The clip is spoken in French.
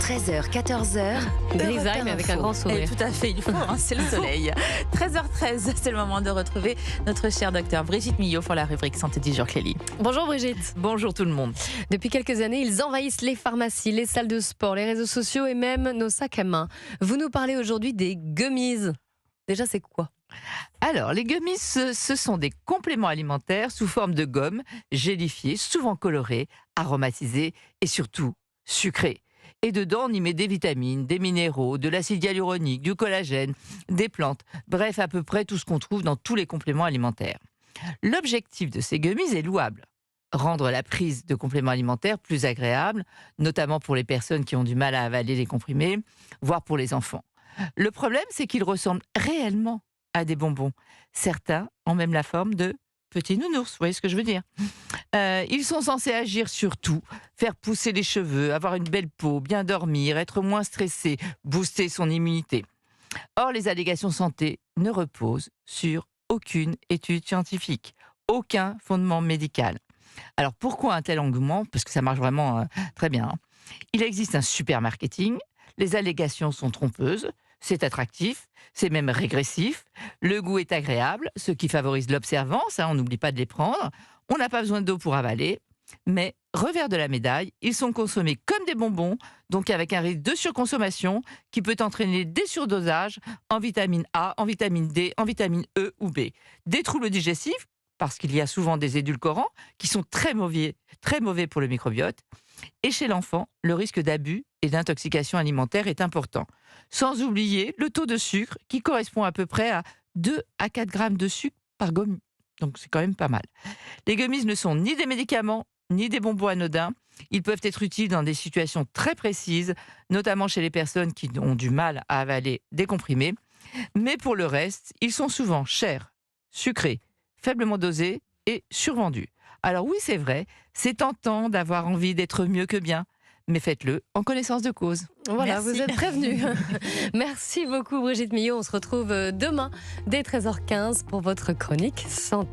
13h, 14h. Grisaille, mais avec un grand sourire. Tout à fait, il faut, c'est le soleil. 13h13, c'est le moment de retrouver notre chère docteure Brigitte Millot pour la rubrique Santé du jour, Clélie. Bonjour Brigitte. Bonjour tout le monde. Depuis quelques années, ils envahissent les pharmacies, les salles de sport, les réseaux sociaux et même nos sacs à main. Vous nous parlez aujourd'hui des gummies. Déjà, c'est quoi ? Alors, les gummies, ce sont des compléments alimentaires sous forme de gomme, gélifiés, souvent colorés, aromatisés et surtout sucrés. Et dedans, on y met des vitamines, des minéraux, de l'acide hyaluronique, du collagène, des plantes, bref, à peu près tout ce qu'on trouve dans tous les compléments alimentaires. L'objectif de ces gummies est louable. Rendre la prise de compléments alimentaires plus agréable, notamment pour les personnes qui ont du mal à avaler les comprimés, voire pour les enfants. Le problème, c'est qu'ils ressemblent réellement à des bonbons. Certains ont même la forme de petits nounours, vous voyez ce que je veux dire ? Ils sont censés agir sur tout, faire pousser les cheveux, avoir une belle peau, bien dormir, être moins stressé, booster son immunité. Or, les allégations santé ne reposent sur aucune étude scientifique, aucun fondement médical. Alors, pourquoi un tel engouement ? Parce que ça marche vraiment très bien. Il existe un super marketing, les allégations sont trompeuses, c'est attractif, c'est même régressif, le goût est agréable, ce qui favorise l'observance, on n'oublie pas de les prendre, on n'a pas besoin d'eau pour avaler, mais revers de la médaille, ils sont consommés comme des bonbons, donc avec un risque de surconsommation qui peut entraîner des surdosages en vitamine A, en vitamine D, en vitamine E ou B. Des troubles digestifs, parce qu'il y a souvent des édulcorants qui sont très mauvais pour le microbiote. Et chez l'enfant, le risque d'abus et d'intoxication alimentaire est important. Sans oublier le taux de sucre qui correspond à peu près à 2 à 4 grammes de sucre par gomme. Donc c'est quand même pas mal. Les gummies ne sont ni des médicaments, ni des bonbons anodins. Ils peuvent être utiles dans des situations très précises, notamment chez les personnes qui ont du mal à avaler des comprimés. Mais pour le reste, ils sont souvent chers, sucrés, faiblement dosés et survendus. Alors oui, c'est vrai, c'est tentant d'avoir envie d'être mieux que bien, mais faites-le en connaissance de cause. Voilà, Merci. vous êtes prévenus. Merci beaucoup Brigitte Millot. On se retrouve demain dès 13h15 pour votre chronique santé.